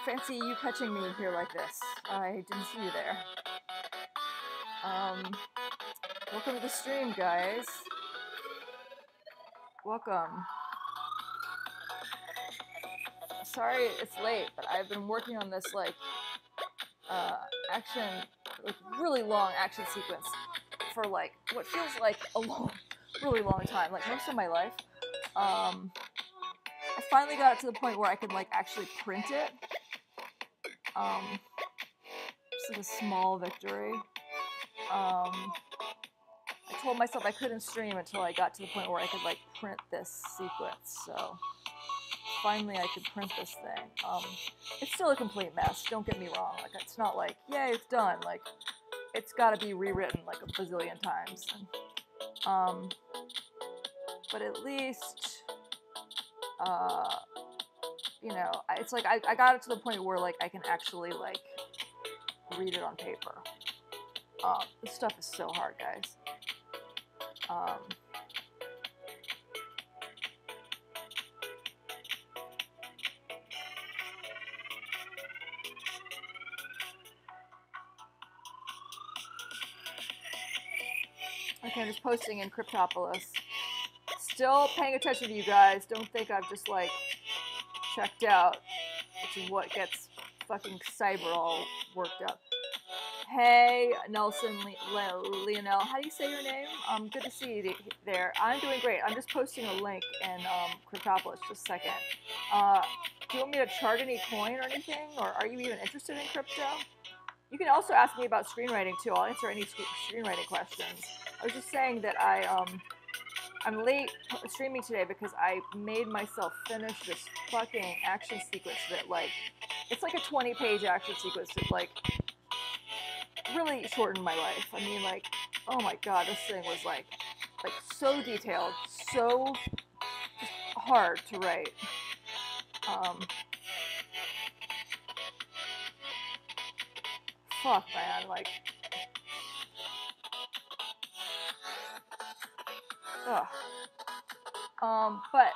fancy you catching me here like this. I didn't see you there. Welcome to the stream, guys. Welcome. Sorry it's late, but I've been working on this, like, really long action sequence for, like, what feels like a really long time, like, most of my life. I finally got it to the point where I could, like, actually print it. This is a small victory. I told myself I couldn't stream until I got to the point where I could, like, print this sequence, so finally I could print this thing. It's still a complete mess, don't get me wrong. Like, it's not like, yay, it's done. Like, it's gotta be rewritten, like, a bazillion times. And, but at least, you know, it's like, I got it to the point where, like, I can actually, like, read it on paper. This stuff is so hard, guys. Okay, I'm just posting in Cryptopolis. Still paying attention to you guys. Don't think I've just, like, checked out, which is what gets fucking cyber all worked up. Hey, Nelson Leonel, how do you say your name? Good to see you there. I'm doing great. I'm just posting a link in Cryptopolis. Just a second. Do you want me to chart any coin or anything, or are you even interested in crypto? You can also ask me about screenwriting too. I'll answer any screenwriting questions. I was just saying that I'm late streaming today because I made myself finish this fucking action sequence that, like, it's like a 20-page action sequence that, like, really shortened my life. I mean, like, oh my god, this thing was, like so detailed, so just hard to write. Fuck, man, like, ugh. But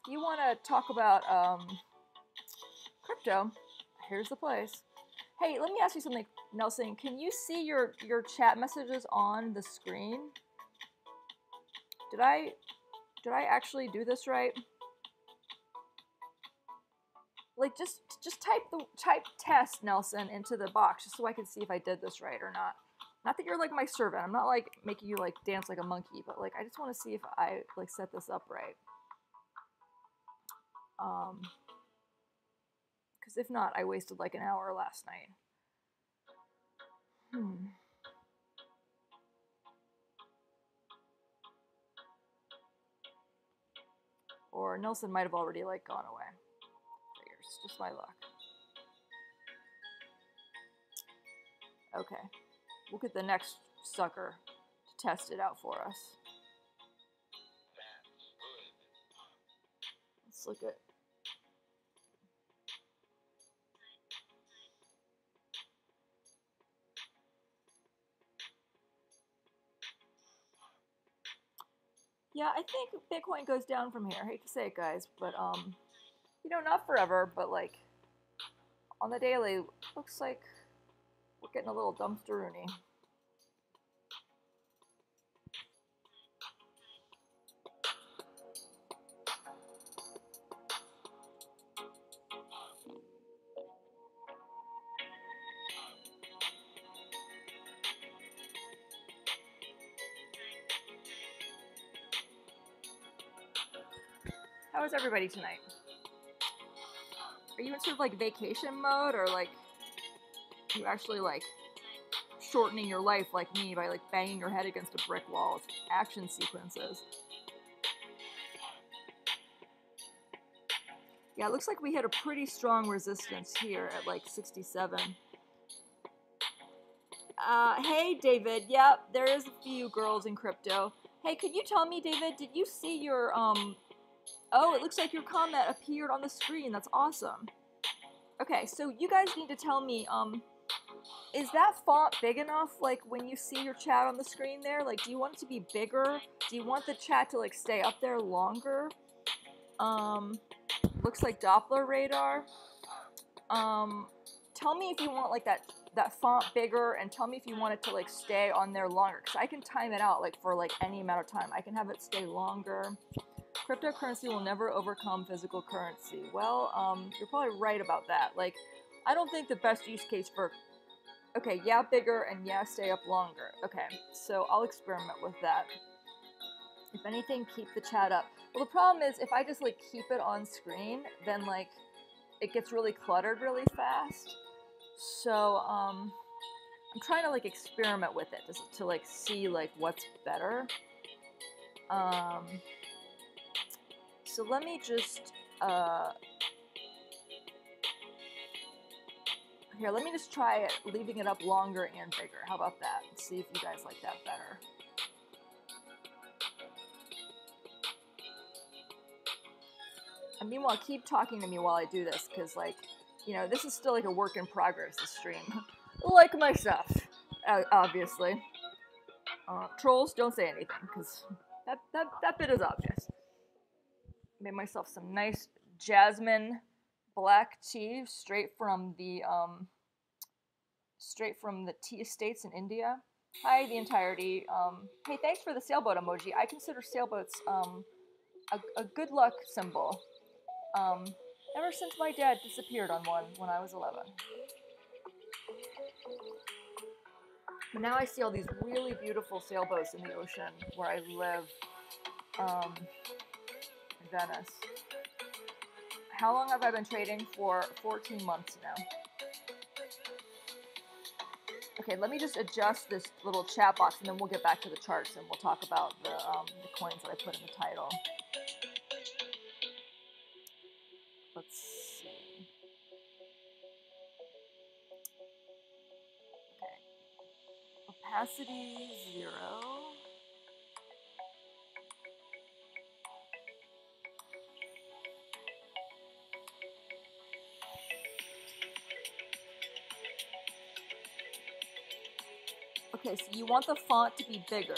if you want to talk about crypto, here's the place. Hey, let me ask you something, Nelson. Can you see your chat messages on the screen? Did I actually do this right? Like, just type test, Nelson, into the box just so I can see if I did this right or not. Not that you're, like, my servant. I'm not, like, making you, like, dance like a monkey, but, like, I just want to see if I, like, set this up right. Because if not, I wasted, like, an hour last night. Or Nelson might have already, like, gone away. Figures. Just my luck. Okay. We'll get the next sucker to test it out for us. Let's look at... Yeah, I think Bitcoin goes down from here. I hate to say it, guys, but, you know, not forever, but, like, on the daily, looks like we're getting a little dumpster-rooney. How is everybody tonight? Are you in sort of, like, vacation mode, or, like, you actually, like, shortening your life like me by, like, banging your head against a brick wall with action sequences? Yeah, it looks like we hit a pretty strong resistance here at, like, 67. Hey, David. Yep, there is a few girls in crypto. Hey, could you tell me, David, did you see your, oh, it looks like your comment appeared on the screen. That's awesome. Okay, so you guys need to tell me, is that font big enough, like, when you see your chat on the screen there? Like, do you want it to be bigger? Do you want the chat to, like, stay up there longer? Looks like Doppler radar. Tell me if you want like that font bigger, and tell me if you want it to like stay on there longer, because I can time it out like for like any amount of time. I can have it stay longer. Cryptocurrency will never overcome physical currency. Well, you're probably right about that. Like, I don't think the best use case for, okay, yeah, bigger, and yeah, stay up longer. Okay, so I'll experiment with that. If anything, keep the chat up. Well, the problem is if I just like keep it on screen, then like it gets really cluttered really fast. So I'm trying to like experiment with it just to like see like what's better. So let me just here, let me just try it, leaving it up longer and bigger. How about that? Let's see if you guys like that better. And meanwhile, keep talking to me while I do this, because, like, you know, this is still, like, a work in progress, this stream. Like myself, obviously. Trolls, don't say anything, because that bit is obvious. Made myself some nice jasmine black tea straight from the tea estates in India. Hi, the entirety. Hey, thanks for the sailboat emoji. I consider sailboats a good luck symbol. Ever since my dad disappeared on one when I was 11. But now I see all these really beautiful sailboats in the ocean where I live, in Venice. How long have I been trading? For 14 months now. Okay, let me just adjust this little chat box, and then we'll get back to the charts, and we'll talk about the coins that I put in the title. Let's see. Okay. Opacity 0. Okay, so you want the font to be bigger.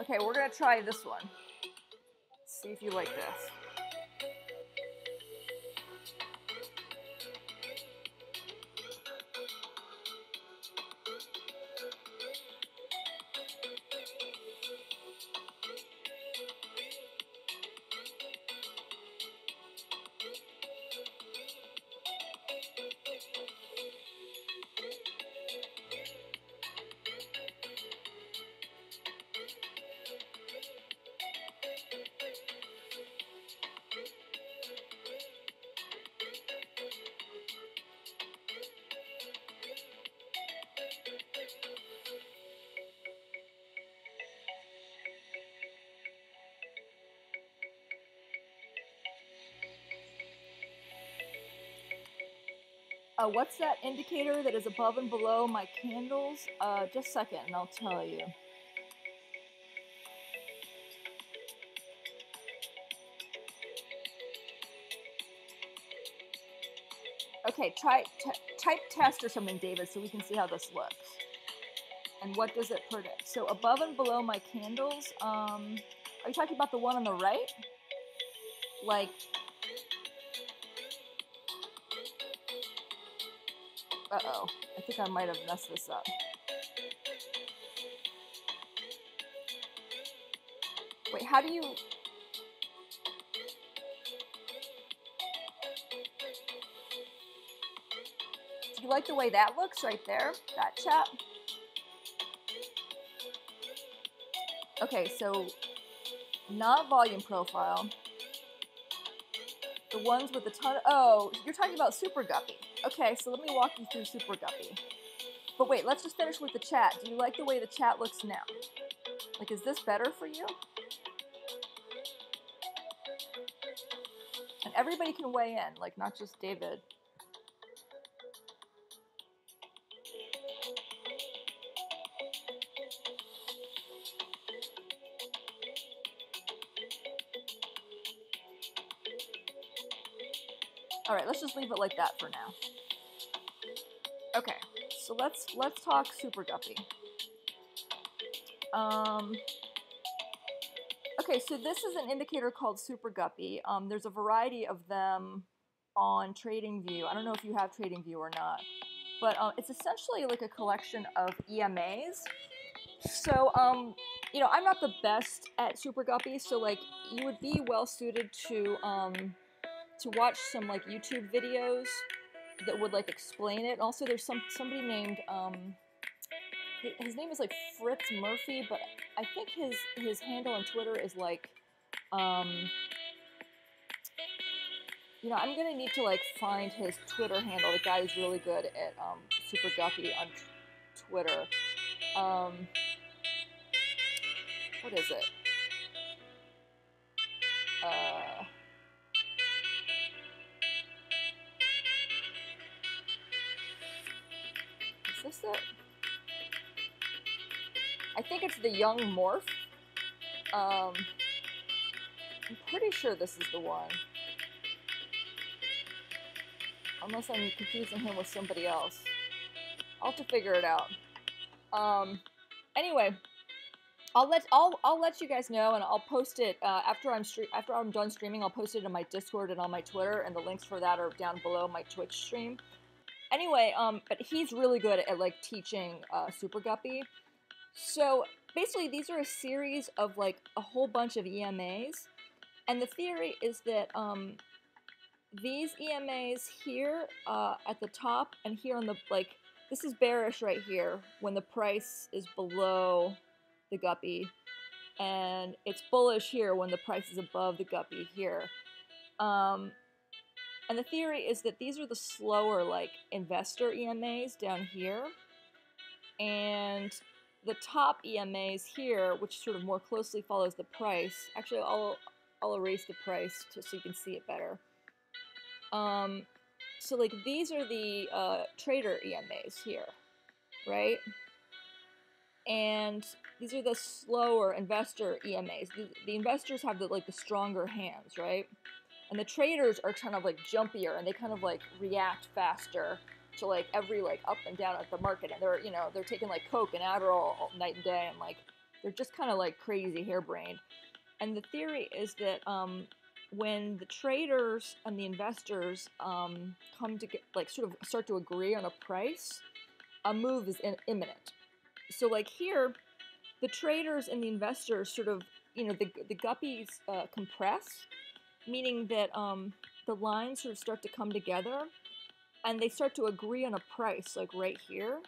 Okay, we're gonna try this one. See if you like this. What's that indicator that is above and below my candles? Just a second and I'll tell you. Okay, type test or something, David, so we can see how this looks. And what does it predict? So above and below my candles, are you talking about the one on the right? Like, uh-oh, I think I might have messed this up. Wait, how do you... Do you like the way that looks right there? That chat? Okay, so not volume profile. The ones with a ton of... Oh, you're talking about Super Guppy. Okay, so let me walk you through Super Guppy. But wait, let's just finish with the chat. Do you like the way the chat looks now? Like, is this better for you? And everybody can weigh in, like, not just David. All right, let's just leave it like that for now. Okay, so let's talk Super Guppy. Okay, so this is an indicator called Super Guppy. There's a variety of them on TradingView. I don't know if you have TradingView or not, but it's essentially like a collection of EMAs. So, you know, I'm not the best at Super Guppy, so like you would be well suited to watch some like YouTube videos that would like explain it. And also, there's somebody named his name is like Fritz Murphy, but I think his handle on Twitter is like you know, I'm gonna need to like find his Twitter handle. The guy is really good at Super Guppy on Twitter. What is it? Is this it? I think it's the Young Morph. I'm pretty sure this is the one. Unless I'm confusing him with somebody else. I'll have to figure it out. Anyway, I'll let you guys know, and I'll post it after I'm done streaming. I'll post it in my Discord and on my Twitter, and the links for that are down below my Twitch stream. Anyway, but he's really good at like teaching Super Guppy. So basically, these are a series of like a whole bunch of EMAs, and the theory is that these EMAs here at the top and here on the like, this is bearish right here when the price is below the Guppy, and it's bullish here when the price is above the Guppy here. And the theory is that these are the slower like investor EMAs down here, and the top EMAs here, which sort of more closely follows the price. Actually, I'll erase the price just so you can see it better. So like these are the trader EMAs here, right? And these are the slower investor EMAs. The investors have the stronger hands, right? And the traders are kind of like jumpier, and they kind of like react faster to like every like up and down at the market. And they're, you know, they're taking like Coke and Adderall all night and day, and like they're just kind of like crazy harebrained. And the theory is that when the traders and the investors come to get, like sort of start to agree on a price, a move is imminent. So like here, the traders and the investors sort of, you know, the guppies compress, meaning that the lines sort of start to come together, and they start to agree on a price, like right here.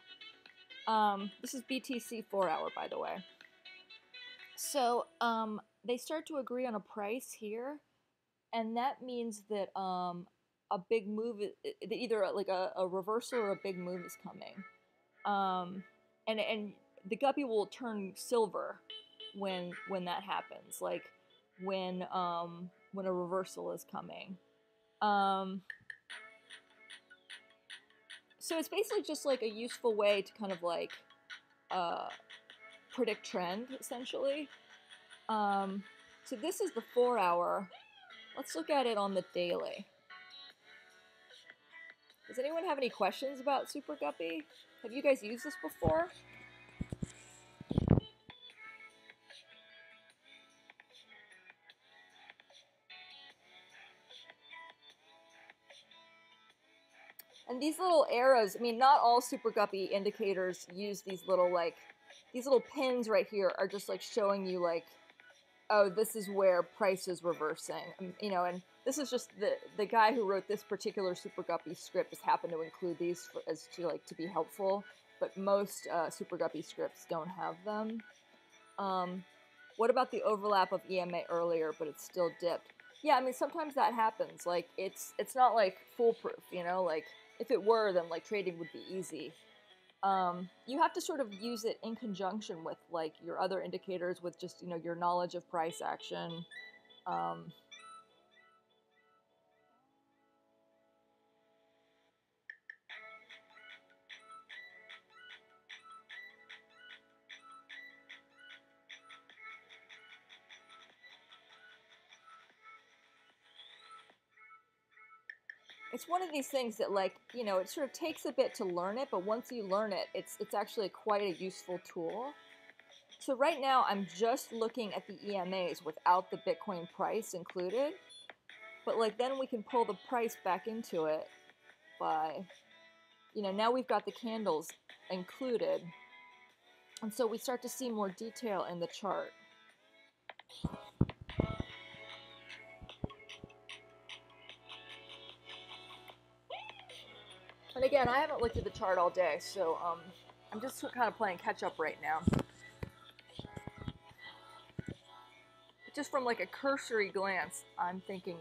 This is BTC 4-hour, by the way. So they start to agree on a price here, and that means that a big move, either like a reversal or a big move is coming. And the guppy will turn silver when that happens, like when a reversal is coming. So it's basically just like a useful way to kind of like predict trend, essentially. So this is the 4-hour. Let's look at it on the daily. Does anyone have any questions about Super Guppy? Have you guys used this before? And these little arrows, I mean, not all Super Guppy indicators use these little, like, these little pins right here are just, like, showing you, like, oh, this is where price is reversing. You know, and this is just the guy who wrote this particular Super Guppy script just happened to include these as to be helpful, but most Super Guppy scripts don't have them. What about the overlap of EMA earlier, but it's still dipped? Yeah, I mean, sometimes that happens. Like, it's not, like, foolproof, you know? Like, if it were, then, like, trading would be easy. You have to sort of use it in conjunction with, like, your other indicators, with just, you know, your knowledge of price action. It's one of these things that, like, you know, it sort of takes a bit to learn it, but once you learn it, it's actually quite a useful tool. So right now, I'm just looking at the EMAs without the Bitcoin price included. But, like, then we can pull the price back into it by, you know, now we've got the candles included. And so we start to see more detail in the chart. And again, I haven't looked at the chart all day, so I'm just kind of playing catch up right now. Just from like a cursory glance, I'm thinking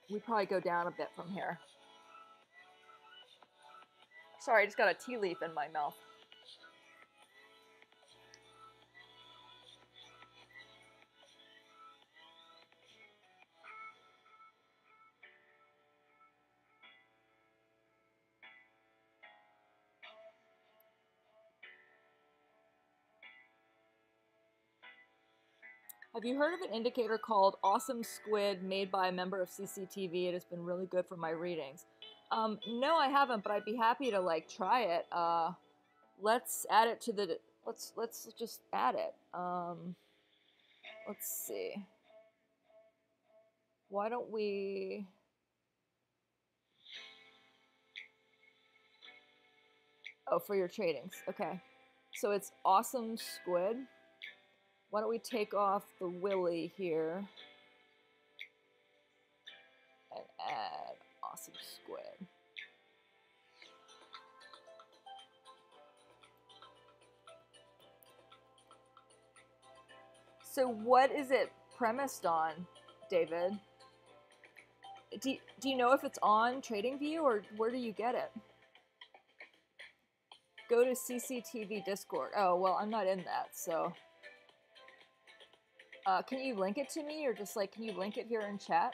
we probably go down a bit from here. Sorry, I just got a tea leaf in my mouth. Have you heard of an indicator called Awesome Squid made by a member of CCTV? It has been really good for my readings. No, I haven't, but I'd be happy to like try it. Let's add it to the. Let's just add it. Let's see. Why don't we? Oh, for your tradings. Okay. So it's Awesome Squid. Why don't we take off the Willy here and add Awesome Squid. So what is it premised on, David? Do you know if it's on TradingView or where do you get it? Go to CCTV Discord. Oh, well, I'm not in that, so... can you link it to me, or just, like, can you link it here in chat?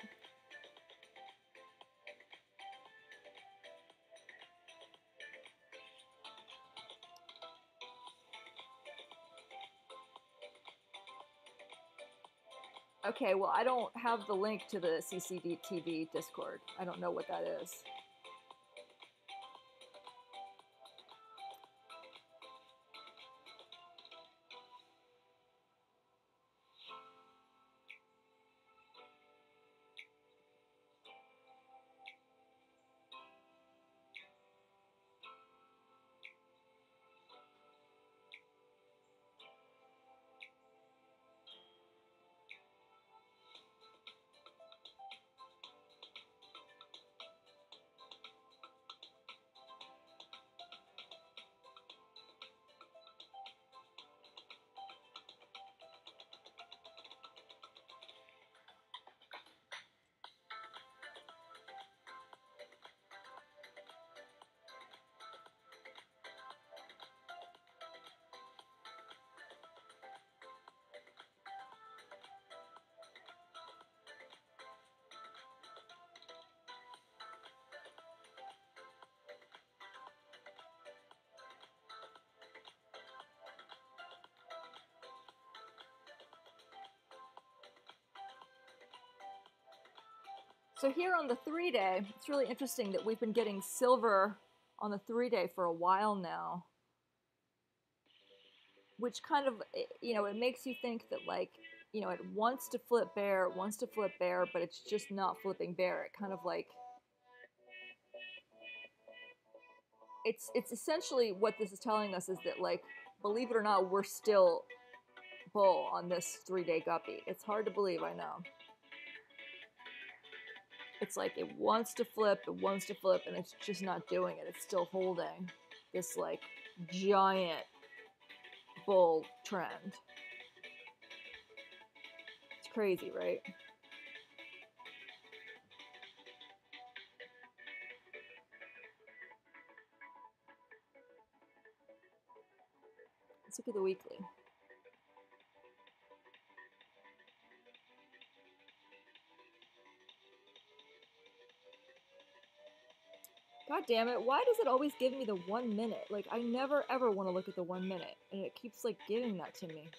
Okay, well, I don't have the link to the CCTV Discord. I don't know what that is. So here on the 3-day, it's really interesting that we've been getting silver on the 3-day for a while now. Which kind of, you know, it makes you think that, like, you know, it wants to flip bear, but it's just not flipping bear. It kind of like... It's essentially what this is telling us is that, like, believe it or not, we're still bull on this 3-day guppy. It's hard to believe, I know. It's like it wants to flip, and it's just not doing it. It's still holding this, like, giant bull trend. It's crazy, right? Let's look at the weekly. God damn it, why does it always give me the 1 minute? Like, I never ever want to look at the 1 minute, and it keeps, like, giving that to me.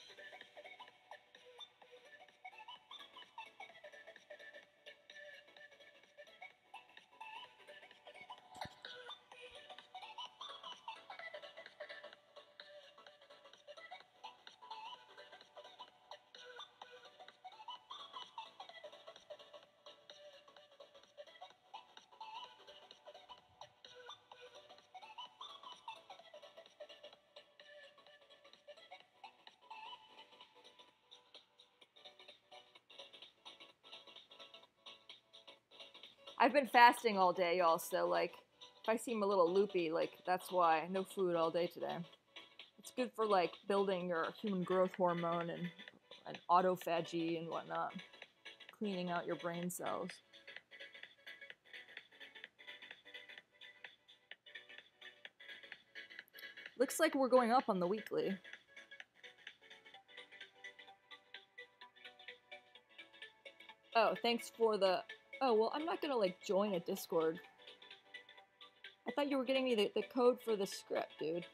I've been fasting all day, y'all, so, like, if I seem a little loopy, like, that's why. No food all day today. It's good for, like, building your human growth hormone and autophagy and whatnot. Cleaning out your brain cells. Looks like we're going up on the weekly. Oh, thanks for the... Oh, well, I'm not gonna, like, join a Discord. I thought you were getting me the code for the script, dude.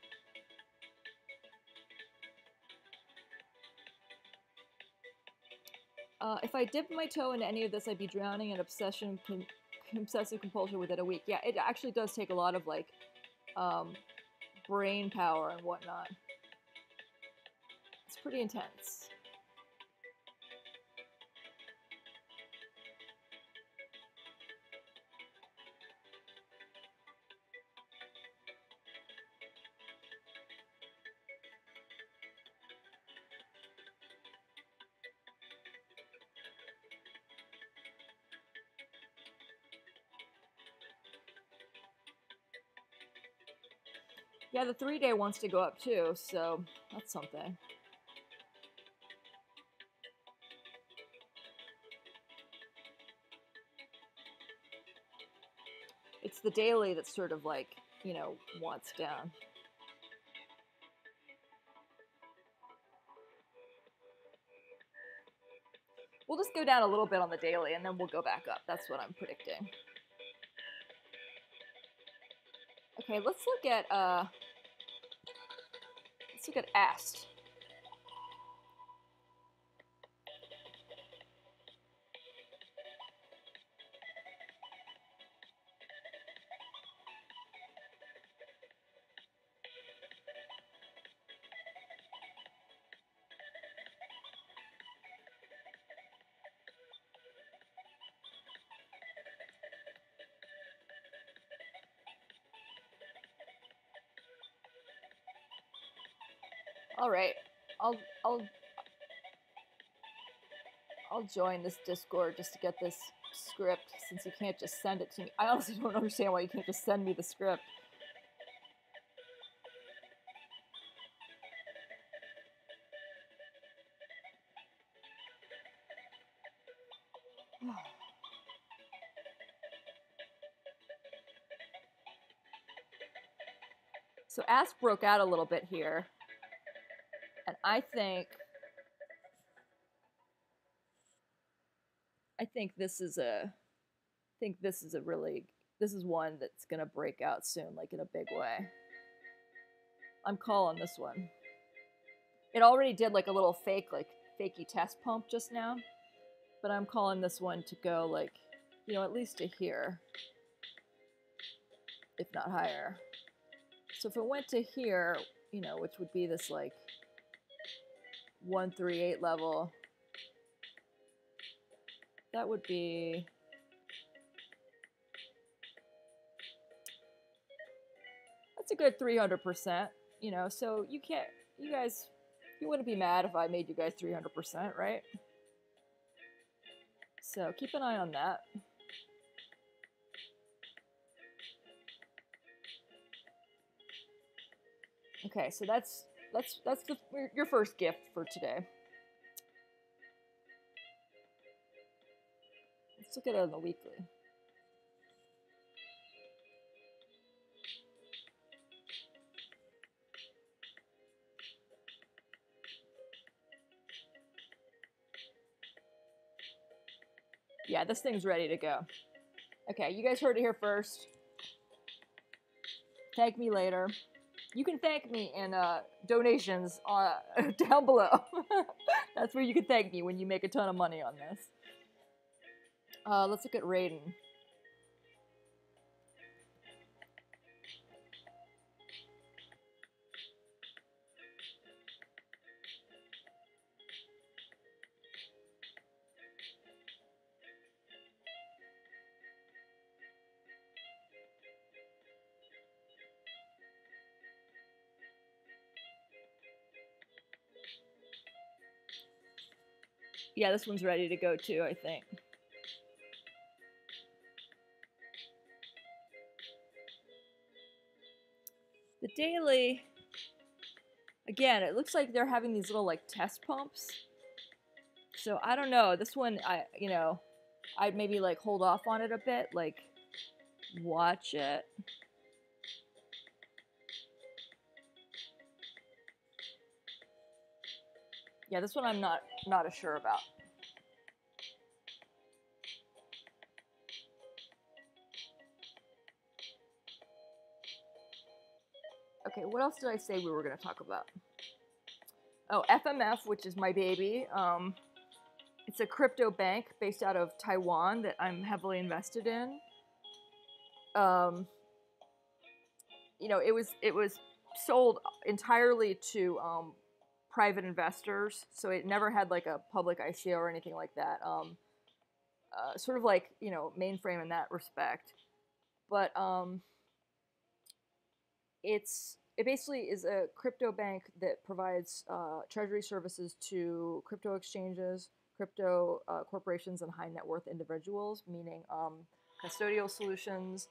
If I dipped my toe into any of this, I'd be drowning in obsessive compulsion within a week. Yeah, it actually does take a lot of, like, brain power and whatnot. It's pretty intense. Yeah, the 3-day wants to go up too, so that's something. It's the daily that's sort of like, you know, wants down. We'll just go down a little bit on the daily and then we'll go back up. That's what I'm predicting. Okay, let's look at AST. All right, I'll join this Discord just to get this script, since you can't just send it to me. I honestly don't understand why you can't just send me the script. So ASK broke out a little bit here, and I think this is one that's gonna break out soon, like in a big way. I'm calling this one. It already did like a little fakey test pump just now, but I'm calling this one to go like, you know, at least to here, if not higher. So if it went to here, you know, which would be this like 138 level, that would be that's a good 300%, you know, so you wouldn't be mad if I made you guys 300%, right? So keep an eye on that. Okay, so that's your first gift for today. Let's look at it on the weekly. Yeah, this thing's ready to go. Okay, you guys heard it here first. Thank me later. You can thank me in donations down below. That's where you can thank me when you make a ton of money on this. Let's look at Raiden. Yeah, this one's ready to go too, I think. daily, again, it looks like they're having these little like test pumps. So I don't know. This one, I'd maybe like hold off on it a bit, like watch it. Yeah, this one I'm not as sure about. Okay, what else did I say we were going to talk about? Oh, FMF, which is my baby. It's a crypto bank based out of Taiwan that I'm heavily invested in. It was sold entirely to private investors, so it never had like a public ICO or anything like that. Sort of like mainframe in that respect, but it basically is a crypto bank that provides treasury services to crypto exchanges, crypto corporations, and high net worth individuals, meaning custodial solutions,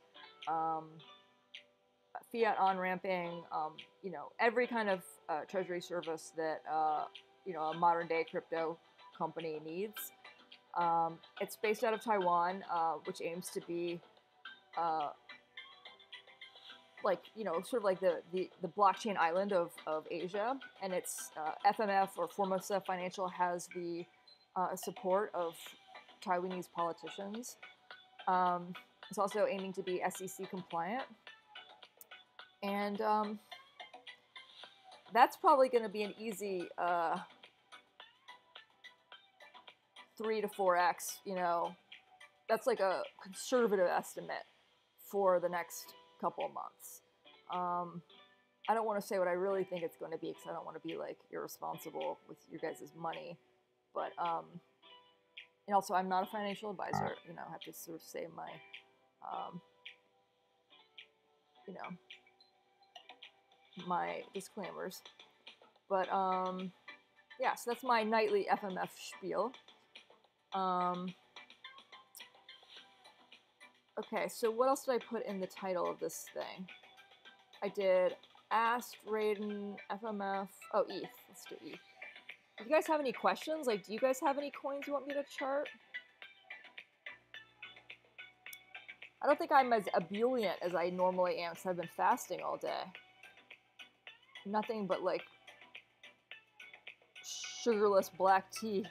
fiat on-ramping, every kind of treasury service that a modern day crypto company needs. It's based out of Taiwan, which aims to be sort of like the blockchain island of Asia, and it's FMF, or Formosa Financial, has the support of Taiwanese politicians. It's also aiming to be SEC compliant, and that's probably going to be an easy 3 to 4x. That's like a conservative estimate for the next couple of months. I don't want to say what I really think it's going to be, because I don't want to be like irresponsible with your guys' money, but and also I'm not a financial advisor. I have to sort of say my my disclaimers, but yeah, so that's my nightly FMF spiel. Okay, so what else did I put in the title of this thing? I did AST, RDN, FMF. Oh, ETH. Let's do ETH. Do you guys have any questions? Like, do you guys have any coins you want me to chart? I don't think I'm as ebullient as I normally am, because I've been fasting all day. Nothing but, like, sugarless black tea.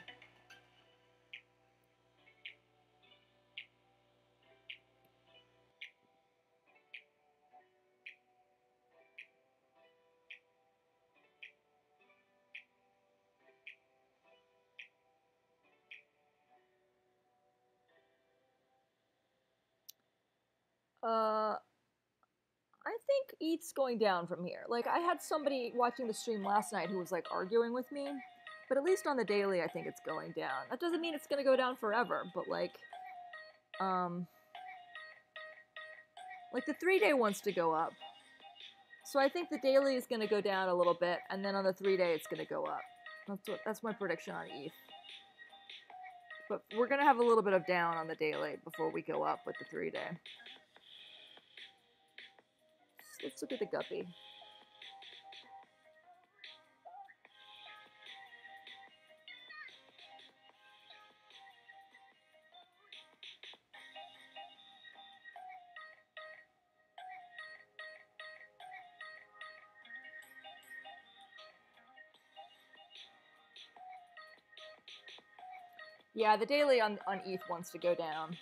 I think ETH's going down from here. Like, I had somebody watching the stream last night who was, like, arguing with me. But at least on the daily, I think it's going down. That doesn't mean it's going to go down forever, but, like, the 3-day wants to go up. So I think the daily is going to go down a little bit, and then on the 3-day, it's going to go up. That's my prediction on ETH. But we're going to have a little bit of down on the daily before we go up with the 3-day. Let's look at the guppy. Yeah, the daily on ETH wants to go down.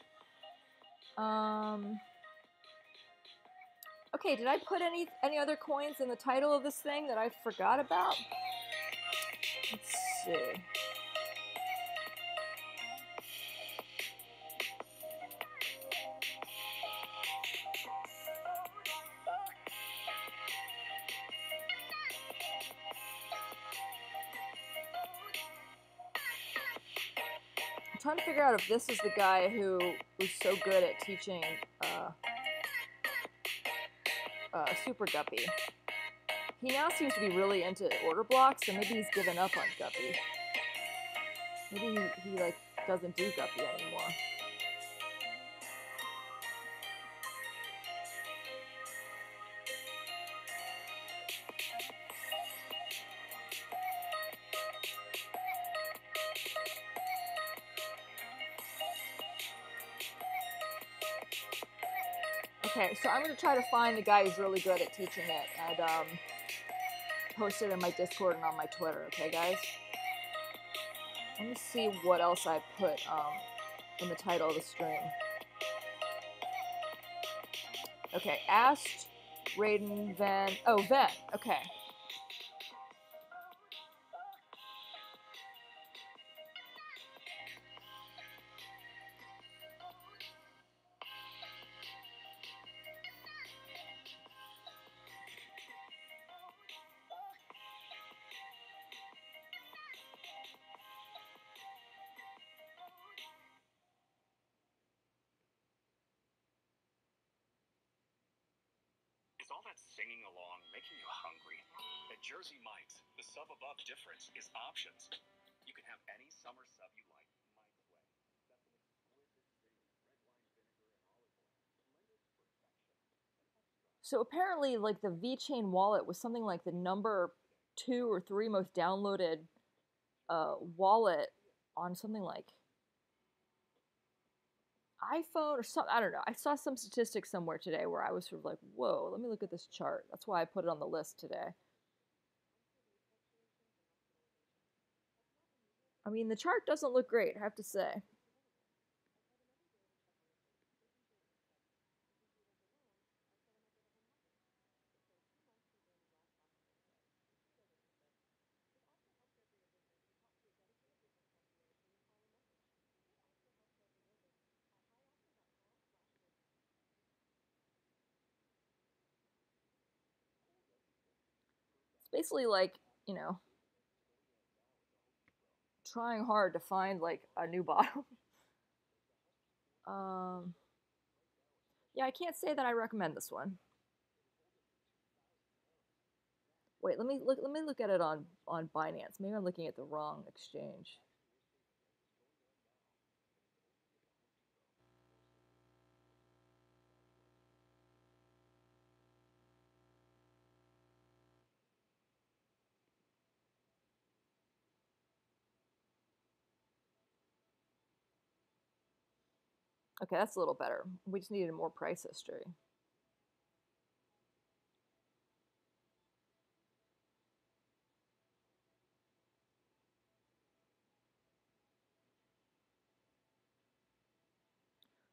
Okay, did I put any other coins in the title of this thing that I forgot about? Let's see. I'm trying to figure out if this is the guy who was so good at teaching Super Guppy. He now seems to be really into order blocks, so maybe he's given up on Guppy. Maybe he like doesn't do Guppy anymore. Okay, so I'm going to try to find the guy who's really good at teaching it and post it in my Discord and on my Twitter, okay, guys? Let me see what else I put in the title of the stream. Okay, AST, RDN, VEN. Oh, VEN, okay. Is all that singing along making you hungry? At Jersey Mike's, the sub above difference is options. You can have any summer sub you like Mike's way. That's an exquisite sting of red wine vinegar and olive oil. Delicious perfection. So apparently, like, the VeChain wallet was something like the number 2 or 3 most downloaded wallet on something like iPhone or something. I don't know. I saw some statistics somewhere today where I was sort of like, whoa, let me look at this chart. That's why I put it on the list today. I mean, the chart doesn't look great, I have to say. It's basically like, you know, trying hard to find like a new bottle. Yeah, I can't say that I recommend this one. Wait, let me look at it on Binance. Maybe I'm looking at the wrong exchange. Okay, that's a little better. We just needed more price history.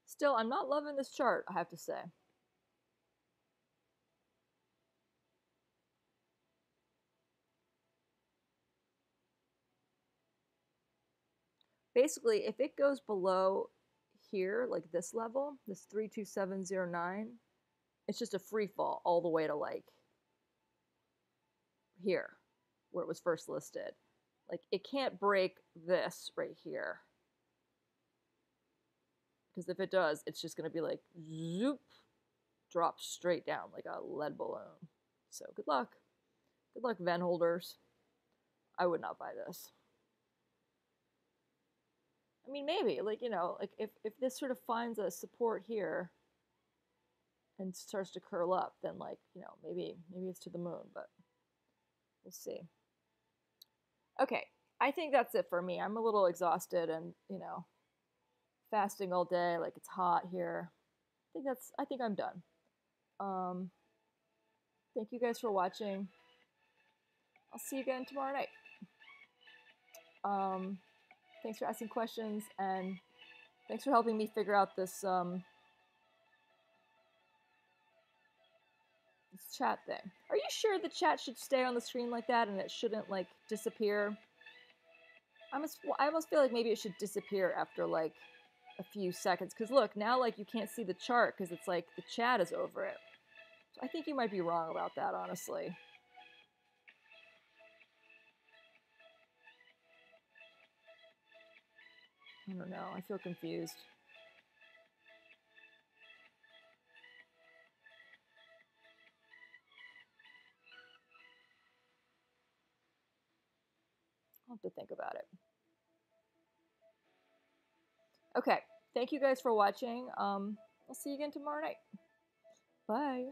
Still, I'm not loving this chart, I have to say. Basically, if it goes below here, like this level, this 32709, it's just a free fall all the way to like here, where it was first listed. Like, it can't break this right here. Because if it does, it's just going to be like, zoop, drop straight down like a lead balloon. So good luck. Good luck, VEN holders. I would not buy this. I mean, maybe, like, you know, like if this sort of finds a support here and starts to curl up, then, like, you know, maybe it's to the moon, but we'll see. Okay, I think that's it for me. I'm a little exhausted and, you know, fasting all day, like it's hot here. I think I'm done. Thank you guys for watching. I'll see you again tomorrow night. Thanks for asking questions, and thanks for helping me figure out this this chat thing. Are you sure the chat should stay on the screen like that and it shouldn't, like, disappear? I almost feel like maybe it should disappear after, like, a few seconds. Because look, now, like, you can't see the chart because it's like the chat is over it. So I think you might be wrong about that, honestly. I don't know. I feel confused. I'll have to think about it. Okay. Thank you guys for watching. I'll see you again tomorrow night. Bye.